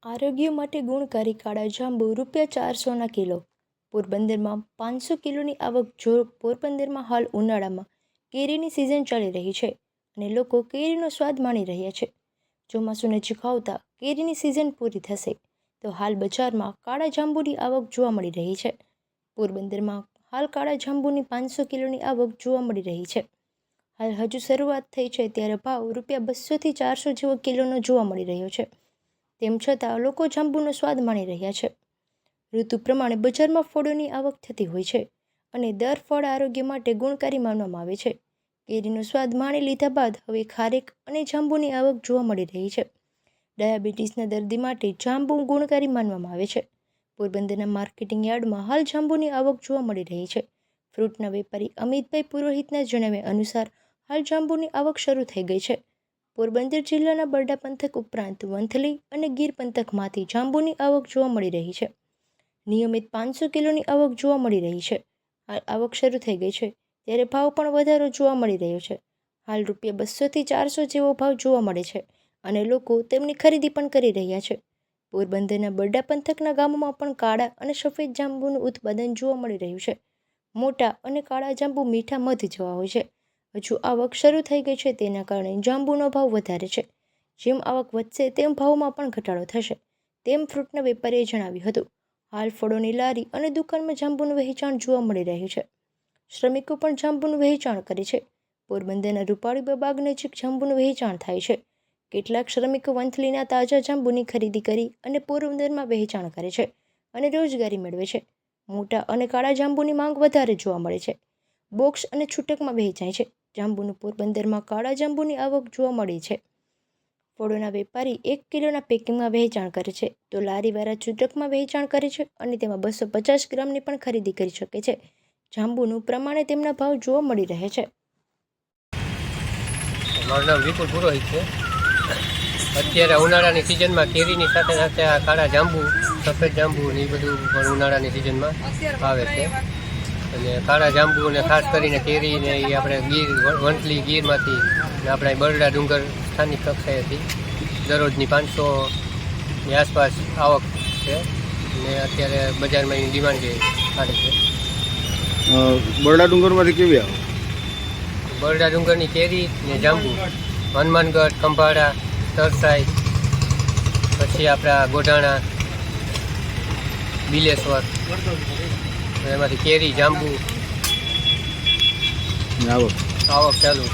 આરોગ્ય માટે ગુણકારી કાળા જાંબુ ₹400 કિલો. પોરબંદરમાં 500 કિલોની આવક. પોરબંદરમાં હાલ ઉનાળામાં કેરીની સિઝન ચાલી રહી છે અને લોકો કેરીનો સ્વાદ માણી રહ્યા છે. ચોમાસું નજીક આવતા કેરીની સિઝન પૂરી થશે તો હાલ બજારમાં કાળા જાંબુની આવક જોવા મળી રહી છે. પોરબંદરમાં હાલ કાળા જાંબુની 500 કિલોની આવક જોવા મળી રહી છે. હાલ હજુ શરૂઆત થઈ છે ત્યારે ભાવ ₹200 થી ₹400 જેવો કિલોનો જોવા મળી રહ્યો છે. તેમ છતાં લોકો જાંબુનો સ્વાદ માણી રહ્યા છે. ઋતુ પ્રમાણે બજારમાં ફળોની આવક થતી હોય છે અને દર ફળ આરોગ્ય માટે ગુણકારી માનવામાં આવે છે. કેરીનો સ્વાદ માણી લીધા બાદ હવે ખારેક અને જાંબુની આવક જોવા મળી રહી છે. ડાયાબિટીસના દર્દી માટે જાંબુ ગુણકારી માનવામાં આવે છે. પોરબંદરના માર્કેટિંગ યાર્ડમાં હાલ જાંબુની આવક જોવા મળી રહી છે. ફ્રૂટના વેપારી અમિતભાઈ પુરોહિતના જણાવ્યા અનુસાર હાલ જાંબુની આવક શરૂ થઈ ગઈ છે. પોરબંદર જિલ્લાના બરડા પંથક ઉપરાંત વંથલી અને ગીર પંથકમાંથી જાંબુની આવક જોવા મળી રહી છે. નિયમિત 500 કિલોની આવક જોવા મળી રહી છે. હાલ આવક શરૂ થઈ ગઈ છે ત્યારે ભાવ પણ વધારો જોવા મળી રહ્યો છે. હાલ ₹200 થી ₹400 જેવો ભાવ જોવા મળે છે અને લોકો તેમની ખરીદી પણ કરી રહ્યા છે. પોરબંદરના બરડા પંથકના ગામોમાં પણ કાળા અને સફેદ જાંબુનું ઉત્પાદન જોવા મળી રહ્યું છે. મોટા અને કાળા જાંબુ મીઠા મધ જેવા હોય છે. હજુ આવક શરૂ થઈ ગઈ છે તેના કારણે જાંબુનો ભાવ વધારે છે. જેમ આવક વધશે તેમ ભાવમાં પણ ઘટાડો થશે તેમ ફ્રૂટના વેપારીએ જણાવ્યું હતું. હાલ ફળોની લારી અને દુકાનમાં જાંબુનું વહેંચાણ જોવા મળી રહ્યું છે. શ્રમિકો પણ જાંબુનું વહેંચાણ કરે છે. પોરબંદરના રૂપાળી બાગ નજીક જાંબુનું વહેંચાણ થાય છે. કેટલાક શ્રમિકો વંથલીના તાજા જાંબુની ખરીદી કરી અને પોરબંદરમાં વહેંચાણ કરે છે અને રોજગારી મેળવે છે. મોટા અને કાળા જાંબુની માંગ વધારે જોવા મળે છે. બોક્સ અને છૂટકમાં વહેંચાય છે. જાંબુનું પોરબંદરમાં કાળા જાંબુની આવક જોવા મળી છે. ફળોના વેપારી 1 કિલોના પેકિંગમાં વહેંચાણ કરે છે તો લારીવાળા છૂટકમાં વહેંચાણ કરે છે અને તેમાં 250 ગ્રામની પણ ખરીદી કરી શકે છે. જાંબુનું પ્રમાણે તેમના ભાવ જોવા મળી રહે છે. મારું નામ વિપુલ પુરોહિત છે. અત્યારે ઉનાળાની સિઝનમાં કેરીની સાથે સાથે આ કાળા જાંબુ, સફેદ જાંબુ ને એ બધું પણ ઉનાળાની સિઝનમાં આવે છે. અને કાળા જાંબુ અને ખાસ કરીને કેરી ને એ આપણે વંથલી ગીરમાંથી ને આપણે બરડા ડુંગર સ્થાનિક કક્ષાએથી દરરોજની 500ની આસપાસ આવક છે અને અત્યારે બજારમાં એની ડિમાન્ડ સારી છે. બરડા ડુંગરમાંથી કેવી આવે? બરડા ડુંગરની કેરી ને જાંબુ, હનુમાનગઢ, ખંભાળા, તરસાઈ, પછી આપણા ગોઢાણા, બિલેશ્વર, એમાંથી કેરી જાંબુ આવક ચાલુ.